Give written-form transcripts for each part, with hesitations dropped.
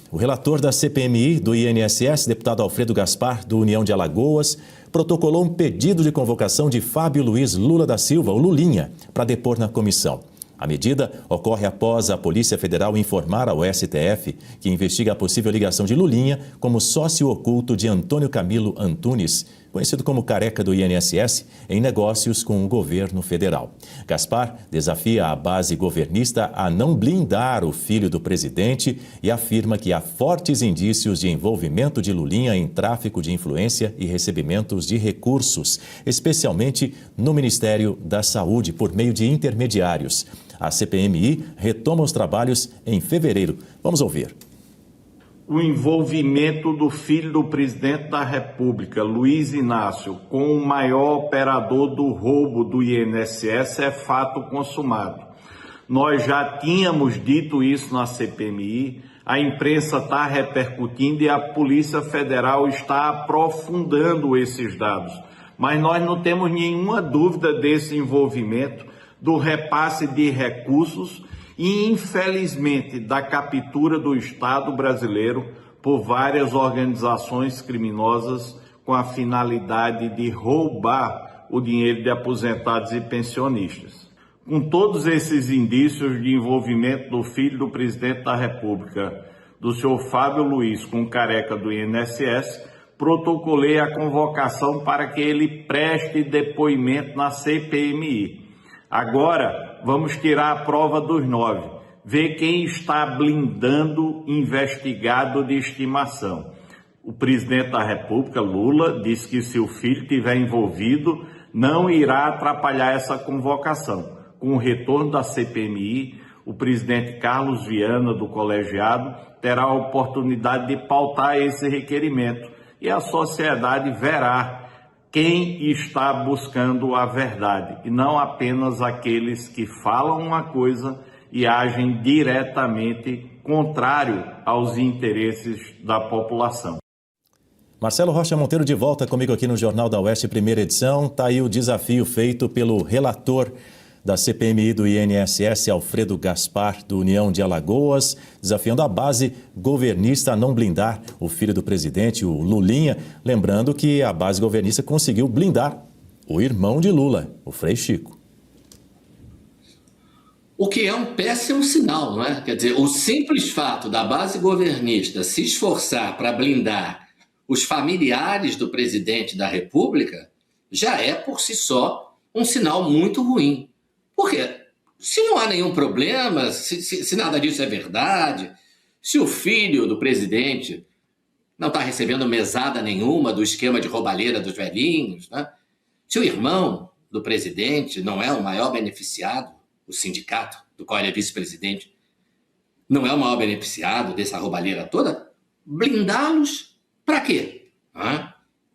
O relator da CPMI do INSS, deputado Alfredo Gaspar, do União de Alagoas, protocolou um pedido de convocação de Fábio Luiz Lula da Silva, o Lulinha, para depor na comissão. A medida ocorre após a Polícia Federal informar ao STF que investiga a possível ligação de Lulinha como sócio oculto de Antônio Camilo Antunes, conhecido como Careca do INSS, em negócios com o governo federal. Gaspar desafia a base governista a não blindar o filho do presidente e afirma que há fortes indícios de envolvimento de Lulinha em tráfico de influência e recebimentos de recursos, especialmente no Ministério da Saúde, por meio de intermediários. A CPMI retoma os trabalhos em fevereiro. Vamos ouvir. O envolvimento do filho do presidente da República, Luiz Inácio, com o maior operador do roubo do INSS é fato consumado. Nós já tínhamos dito isso na CPMI, a imprensa está repercutindo e a Polícia Federal está aprofundando esses dados. Mas nós não temos nenhuma dúvida desse envolvimento, do repasse de recursos e, infelizmente, da captura do Estado brasileiro por várias organizações criminosas com a finalidade de roubar o dinheiro de aposentados e pensionistas. Com todos esses indícios de envolvimento do filho do presidente da República, do senhor Fábio Luiz, com o Careca do INSS, protocolei a convocação para que ele preste depoimento na CPMI. Agora, vamos tirar a prova dos 9, ver quem está blindando investigado de estimação. O presidente da República, Lula, disse que se o filho estiver envolvido, não irá atrapalhar essa convocação. Com o retorno da CPMI, o presidente Carlos Viana, do colegiado, terá a oportunidade de pautar esse requerimento e a sociedade verá quem está buscando a verdade, e não apenas aqueles que falam uma coisa e agem diretamente contrário aos interesses da população. Marcelo Rocha Monteiro de volta comigo aqui no Jornal da Oeste, primeira edição. Está aí o desafio feito pelo relator da CPMI do INSS, Alfredo Gaspar, do União de Alagoas, desafiando a base governista a não blindar o filho do presidente, o Lulinha. Lembrando que a base governista conseguiu blindar o irmão de Lula, o Frei Chico. O que é um péssimo sinal, não é? Quer dizer, o simples fato da base governista se esforçar para blindar os familiares do presidente da República já é, por si só, um sinal muito ruim. Porque se não há nenhum problema, se nada disso é verdade, se o filho do presidente não está recebendo mesada nenhuma do esquema de roubalheira dos velhinhos, né? Se o irmão do presidente não é o maior beneficiado, o sindicato do qual ele é vice-presidente, não é o maior beneficiado dessa roubalheira toda, blindá-los para quê?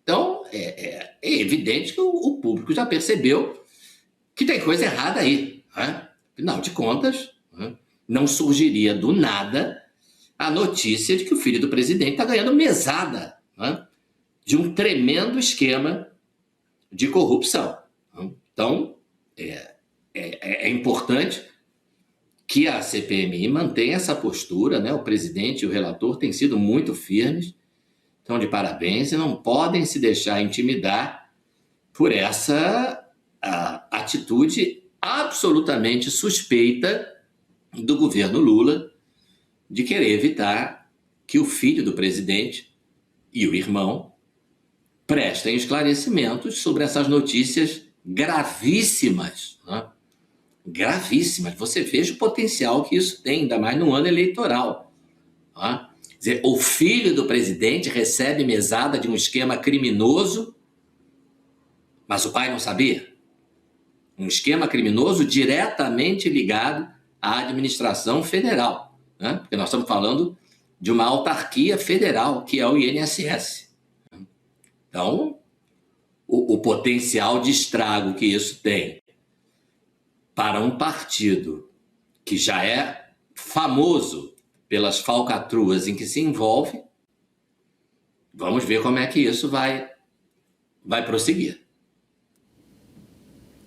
Então, é evidente que o público já percebeu que tem coisa errada aí. Afinal de contas, não surgiria do nada a notícia de que o filho do presidente está ganhando mesada de um tremendo esquema de corrupção. Então, é importante que a CPMI mantenha essa postura, né? O presidente e o relator têm sido muito firmes, estão de parabéns e não podem se deixar intimidar por essa a atitude absolutamente suspeita do governo Lula de querer evitar que o filho do presidente e o irmão prestem esclarecimentos sobre essas notícias gravíssimas. Gravíssimas. Você veja o potencial que isso tem, ainda mais no ano eleitoral. Quer dizer, o filho do presidente recebe mesada de um esquema criminoso, mas o pai não sabia? Um esquema criminoso diretamente ligado à administração federal, né? Porque nós estamos falando de uma autarquia federal, que é o INSS. Então, o potencial de estrago que isso tem para um partido que já é famoso pelas falcatruas em que se envolve, vamos ver como é que isso vai prosseguir.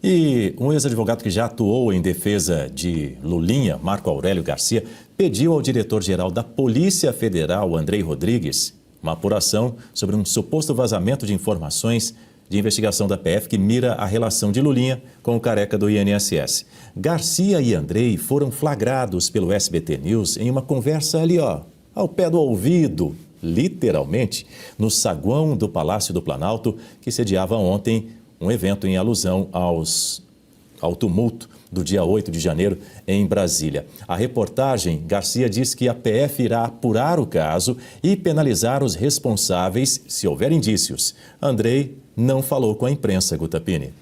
E um ex-advogado que já atuou em defesa de Lulinha, Marco Aurélio Garcia, pediu ao diretor-geral da Polícia Federal, Andrei Rodrigues, uma apuração sobre um suposto vazamento de informações de investigação da PF que mira a relação de Lulinha com o careca do INSS. Garcia e Andrei foram flagrados pelo SBT News em uma conversa ali, ao pé do ouvido, literalmente, no saguão do Palácio do Planalto, que sediava ontem um evento em alusão ao tumulto do dia 8 de janeiro em Brasília. A reportagem, Garcia diz que a PF irá apurar o caso e penalizar os responsáveis se houver indícios. Andrei não falou com a imprensa, Guta Pini.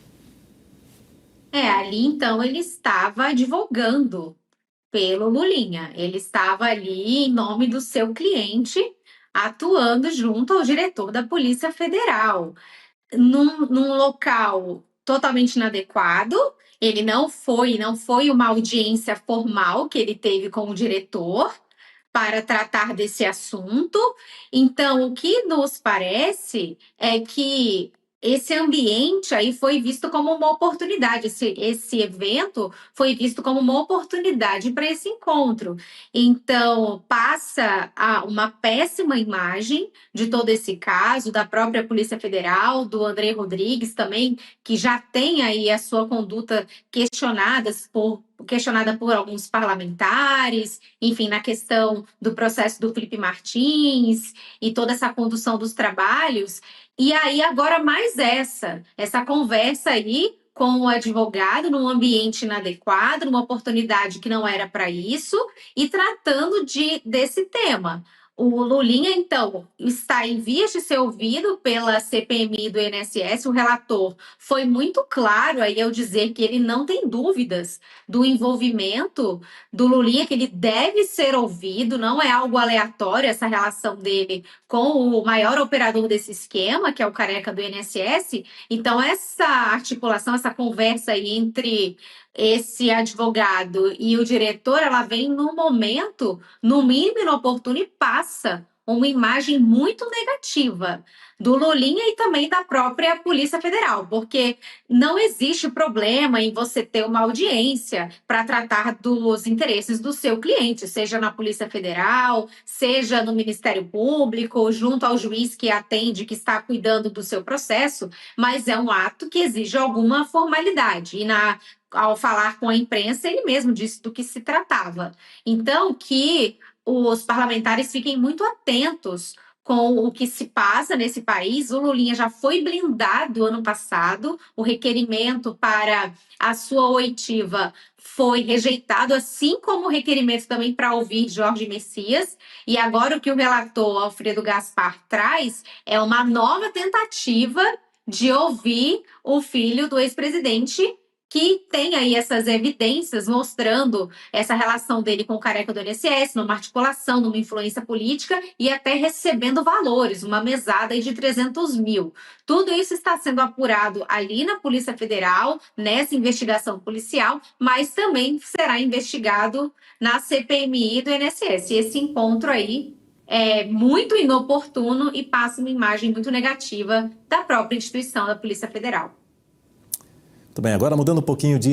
Ali então ele estava advogando pelo Lulinha. Ele estava ali em nome do seu cliente, atuando junto ao diretor da Polícia Federal, num local totalmente inadequado. Ele não foi uma audiência formal que ele teve com o diretor para tratar desse assunto. Então, o que nos parece é que esse ambiente aí foi visto como uma oportunidade, esse evento foi visto como uma oportunidade para esse encontro. Então, passa uma péssima imagem de todo esse caso, da própria Polícia Federal, do Andrei Rodrigues também, que já tem aí a sua conduta questionada por alguns parlamentares, enfim, na questão do processo do Felipe Martins e toda essa condução dos trabalhos. E aí agora mais essa conversa aí com o advogado num ambiente inadequado, numa oportunidade que não era para isso, e tratando desse tema. O Lulinha, então, está em vias de ser ouvido pela CPMI do INSS. O relator foi muito claro aí ao dizer que ele não tem dúvidas do envolvimento do Lulinha, que ele deve ser ouvido, não é algo aleatório essa relação dele com o maior operador desse esquema, que é o careca do INSS. Então, essa articulação, essa conversa aí entre esse advogado e o diretor, ela vem no momento, no mínimo inoportuno, e passa uma imagem muito negativa do Lulinha e também da própria Polícia Federal, porque não existe problema em você ter uma audiência para tratar dos interesses do seu cliente, seja na Polícia Federal, seja no Ministério Público, junto ao juiz que atende, que está cuidando do seu processo, mas é um ato que exige alguma formalidade. E ao falar com a imprensa, ele mesmo disse do que se tratava. Então, que os parlamentares fiquem muito atentos com o que se passa nesse país. O Lulinha já foi blindado ano passado, o requerimento para a sua oitiva foi rejeitado, assim como o requerimento também para ouvir Jorge Messias, e agora o que o relator Alfredo Gaspar traz é uma nova tentativa de ouvir o filho do ex-presidente, que tem aí essas evidências mostrando essa relação dele com o careca do INSS, numa articulação, numa influência política e até recebendo valores, uma mesada aí de 300 mil. Tudo isso está sendo apurado ali na Polícia Federal, nessa investigação policial, mas também será investigado na CPMI do INSS. E esse encontro aí é muito inoportuno e passa uma imagem muito negativa da própria instituição da Polícia Federal. Muito bem, agora mudando um pouquinho de